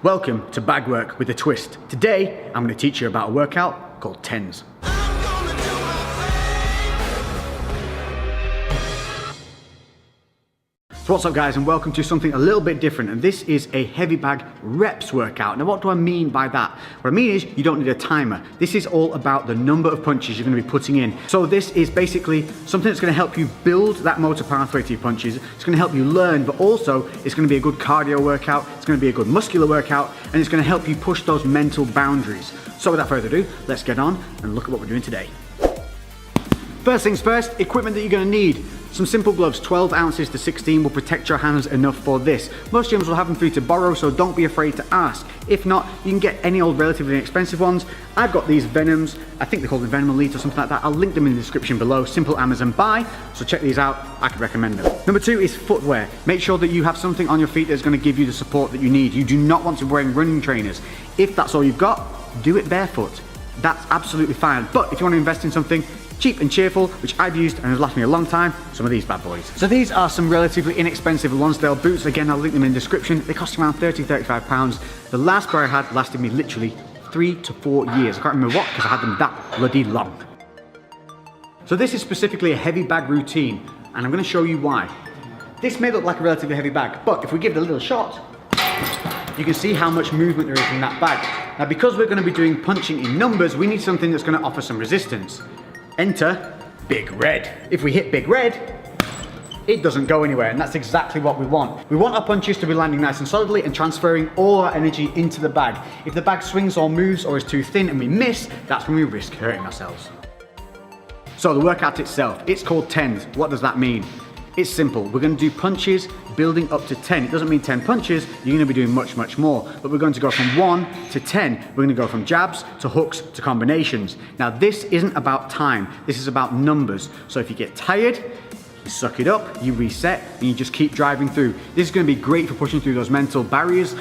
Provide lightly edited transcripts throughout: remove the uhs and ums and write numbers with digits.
Welcome to Bag Work with a Twist. Today, I'm going to teach you about a workout called TENS. So what's up guys, and welcome to something a little bit different, and this is a heavy bag reps workout. Now what do I mean by that? What I mean is you don't need a timer. This is all about the number of punches you're going to be putting in. So this is basically something that's going to help you build that motor pathway to your punches. It's going to help you learn, but also it's going to be a good cardio workout, it's going to be a good muscular workout, and it's going to help you push those mental boundaries. So without further ado, let's get on and look at what we're doing today. First things first, equipment that you're going to need. Some simple gloves, 12 ounces to 16 will protect your hands enough for this. Most gyms will have them for you to borrow, so don't be afraid to ask. If not, you can get any old relatively inexpensive ones. I've got these Venoms, I think they're called the Venom Elite or something like that. I'll link them in the description below, simple Amazon buy, so check these out, I could recommend them. Number two is footwear. Make sure that you have something on your feet that's going to give you the support that you need. You do not want to be wearing running trainers. If that's all you've got, do it barefoot. That's absolutely fine, but if you want to invest in something cheap and cheerful, which I've used and has lasted me a long time, some of these bad boys. So these are some relatively inexpensive Lonsdale boots. Again, I'll link them in the description. They cost around £30–35. The last pair I had lasted me literally 3 to 4 years. I can't remember what, because I had them that bloody long. So this is specifically a heavy bag routine, and I'm going to show you why. This may look like a relatively heavy bag, but if we give it a little shot, you can see how much movement there is in that bag. Now, because we're going to be doing punching in numbers, we need something that's going to offer some resistance. Enter Big Red. If we hit Big Red, it doesn't go anywhere, and that's exactly what we want. We want our punches to be landing nice and solidly and transferring all our energy into the bag. If the bag swings or moves or is too thin and we miss, that's when we risk hurting ourselves. So the workout itself, it's called TENS. What does that mean? It's simple. We're going to do punches building up to 10. It doesn't mean 10 punches, you're going to be doing much, much more. But we're going to go from 1 to 10. We're going to go from jabs to hooks to combinations. Now this isn't about time, this is about numbers. So if you get tired, you suck it up, you reset, and you just keep driving through. This is going to be great for pushing through those mental barriers.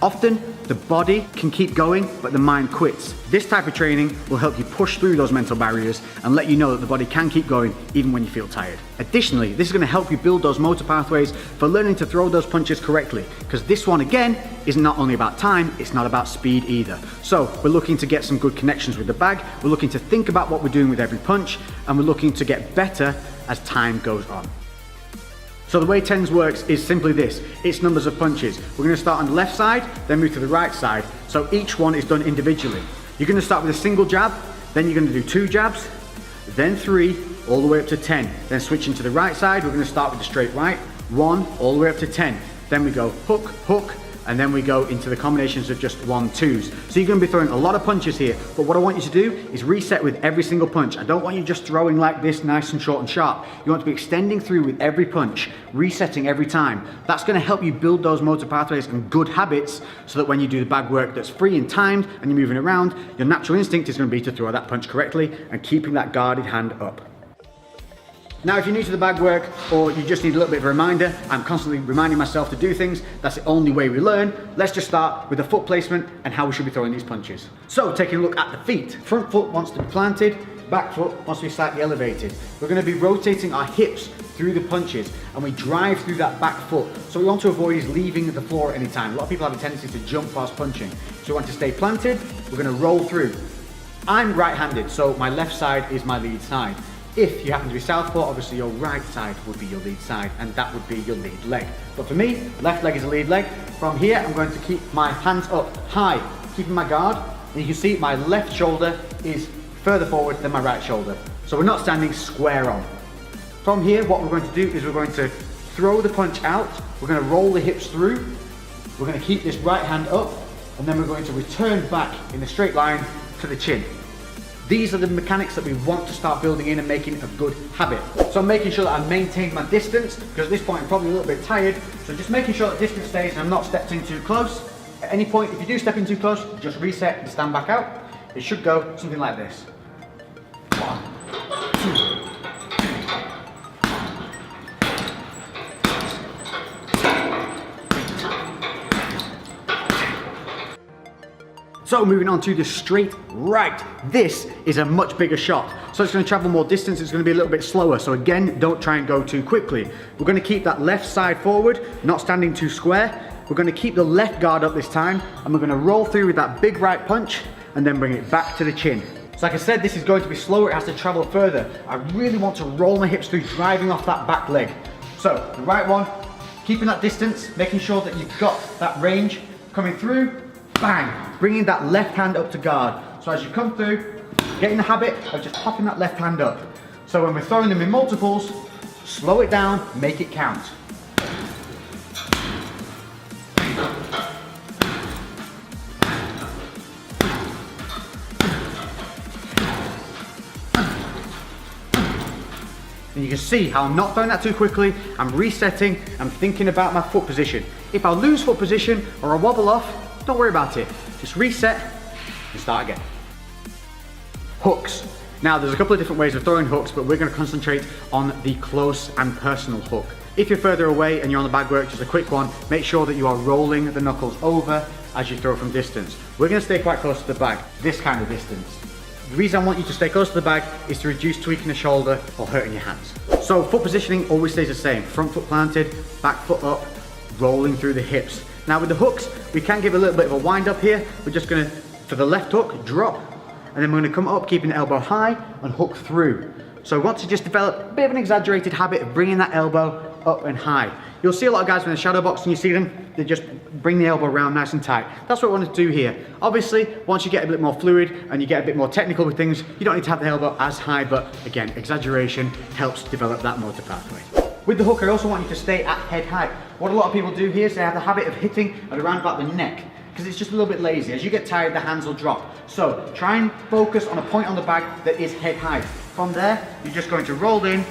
Often, the body can keep going, but the mind quits. This type of training will help you push through those mental barriers and let you know that the body can keep going even when you feel tired. Additionally, this is going to help you build those motor pathways for learning to throw those punches correctly, because this one, again, is not only about time, it's not about speed either. So we're looking to get some good connections with the bag, we're looking to think about what we're doing with every punch, and we're looking to get better as time goes on. So the way TENS works is simply this, it's numbers of punches. We're going to start on the left side, then move to the right side. So each one is done individually. You're going to start with a single jab, then you're going to do 2 jabs, then 3, all the way up to 10. Then switching to the right side, we're going to start with the straight right, 1, all the way up to 10. Then we go hook, hook, and then we go into the combinations of just 1, 2s. So you're going to be throwing a lot of punches here, but what I want you to do is reset with every single punch. I don't want you just throwing like this, nice and short and sharp. You want to be extending through with every punch, resetting every time. That's going to help you build those motor pathways and good habits, so that when you do the bag work that's free and timed and you're moving around, your natural instinct is going to be to throw that punch correctly and keeping that guarded hand up. Now, if you're new to the bag work, or you just need a little bit of a reminder, I'm constantly reminding myself to do things, that's the only way we learn. Let's just start with the foot placement and how we should be throwing these punches. So, taking a look at the feet. Front foot wants to be planted, back foot wants to be slightly elevated. We're going to be rotating our hips through the punches, and we drive through that back foot. So we want to avoid is leaving the floor at any time. A lot of people have a tendency to jump whilst punching. So we want to stay planted, we're going to roll through. I'm right-handed, so my left side is my lead side. If you happen to be southpaw, obviously your right side would be your lead side, and that would be your lead leg. But for me, left leg is the lead leg. From here, I'm going to keep my hands up high, keeping my guard. And you can see my left shoulder is further forward than my right shoulder. So we're not standing square on. From here, what we're going to do is we're going to throw the punch out. We're going to roll the hips through. We're going to keep this right hand up, and then we're going to return back in a straight line to the chin. These are the mechanics that we want to start building in and making a good habit. So I'm making sure that I maintain my distance, because at this point I'm probably a little bit tired. So just making sure that distance stays and I'm not stepping too close. At any point, if you do step in too close, just reset and stand back out. It should go something like this. 1, 2. So moving on to the straight right. This is a much bigger shot. So it's going to travel more distance, it's going to be a little bit slower. So again, don't try and go too quickly. We're going to keep that left side forward, not standing too square. we're going to keep the left guard up this time, and we're going to roll through with that big right punch, and then bring it back to the chin. So like I said, this is going to be slower, it has to travel further. I really want to roll my hips through, driving off that back leg. So, the right one, keeping that distance, making sure that you've got that range coming through, bang, bringing that left hand up to guard. So as you come through, get in the habit of just popping that left hand up. So when we're throwing them in multiples, slow it down, make it count. And you can see how I'm not throwing that too quickly, I'm resetting, I'm thinking about my foot position. If I lose foot position or I wobble off, don't worry about it. Just reset and start again. Hooks. Now there's a couple of different ways of throwing hooks, but we're going to concentrate on the close and personal hook. If you're further away and you're on the bag work, just a quick one, make sure that you are rolling the knuckles over as you throw from distance. We're going to stay quite close to the bag, this kind of distance. The reason I want you to stay close to the bag is to reduce tweaking the shoulder or hurting your hands. So foot positioning always stays the same. Front foot planted, back foot up, rolling through the hips. Now with the hooks, we can give a little bit of a wind up here. We're just gonna, for the left hook, drop, and then we're gonna come up, keeping the elbow high and hook through. So I want to just develop a bit of an exaggerated habit of bringing that elbow up and high. You'll see a lot of guys in the shadow box and you see them, they just bring the elbow around nice and tight. That's what we want to do here. Obviously, once you get a bit more fluid and you get a bit more technical with things, you don't need to have the elbow as high, but again, exaggeration helps develop that motor pathway. With the hook, I also want you to stay at head height. What a lot of people do here is they have the habit of hitting at around about the neck, because it's just a little bit lazy. As you get tired, the hands will drop. So try and focus on a point on the bag that is head height. From there, you're just going to roll in,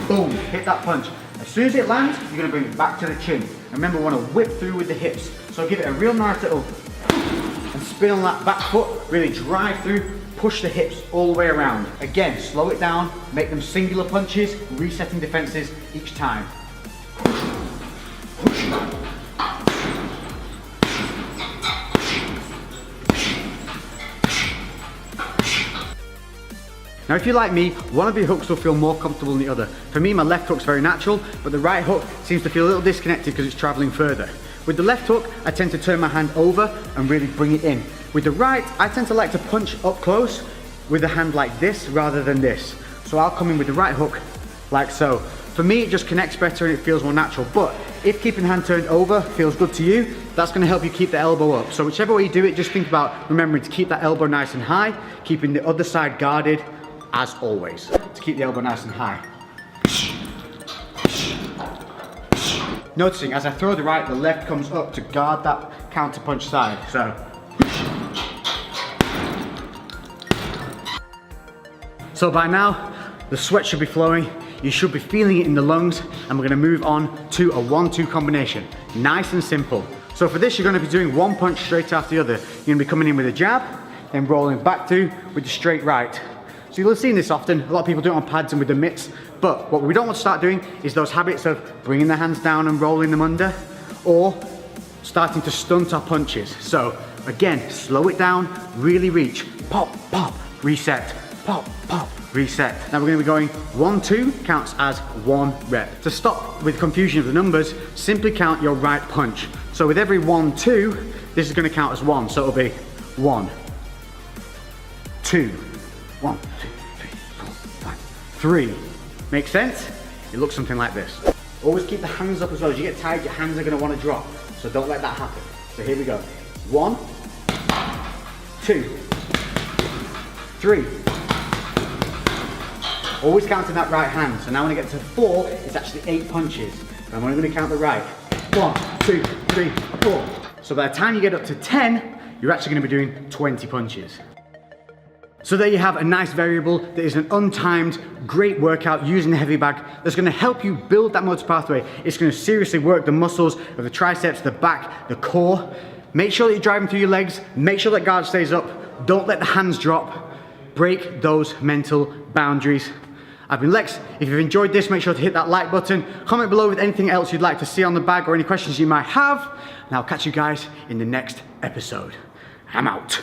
boom, hit that punch. As soon as it lands, you're going to bring it back to the chin. And remember, we want to whip through with the hips. So give it a real nice little and spin on that back foot, really drive through, push the hips all the way around. Again, slow it down, make them singular punches, resetting defenses each time. Now if you're like me, one of your hooks will feel more comfortable than the other. For me, my left hook's very natural, but the right hook seems to feel a little disconnected because it's traveling further. With the left hook, I tend to turn my hand over and really bring it in. With the right, I tend to like to punch up close with the hand like this rather than this. So I'll come in with the right hook like so. For me, it just connects better and it feels more natural. But if keeping the hand turned over feels good to you, that's gonna help you keep the elbow up. So whichever way you do it, just think about remembering to keep that elbow nice and high, keeping the other side guarded, as always, to keep the elbow nice and high. Noticing as I throw the right, the left comes up to guard that counter punch side. So by now, the sweat should be flowing, you should be feeling it in the lungs, and we're gonna move on to a 1-2 combination. Nice and simple. So for this, you're gonna be doing one punch straight after the other. You're gonna be coming in with a jab, then rolling back through with the straight right. So you'll have seen this often, a lot of people do it on pads and with the mitts, but what we don't want to start doing is those habits of bringing the hands down and rolling them under, or starting to stunt our punches. So again, slow it down, really reach, pop, pop, reset, pop, pop, reset. Now we're going to be going 1-2 counts as 1 rep. To stop with confusion of the numbers, simply count your right punch. So with every 1-2, this is going to count as 1, so it'll be 1, 2, 1, 2, 3, 4, 5, 3. Make sense? It looks something like this. Always keep the hands up as well. As you get tired, your hands are going to want to drop. So don't let that happen. So here we go. 1, 2, 3. Always counting that right hand. So now when I get to 4, it's actually 8 punches. I'm only going to count the right. 1, 2, 3, 4. So by the time you get up to 10, you're actually going to be doing 20 punches. So there you have a nice variable that is an untimed, great workout using the heavy bag that's going to help you build that motor pathway. It's going to seriously work the muscles of the triceps, the back, the core. Make sure that you're driving through your legs. Make sure that guard stays up. Don't let the hands drop. Break those mental boundaries. I've been Lex. If you've enjoyed this, make sure to hit that like button. Comment below with anything else you'd like to see on the bag or any questions you might have. And I'll catch you guys in the next episode. I'm out.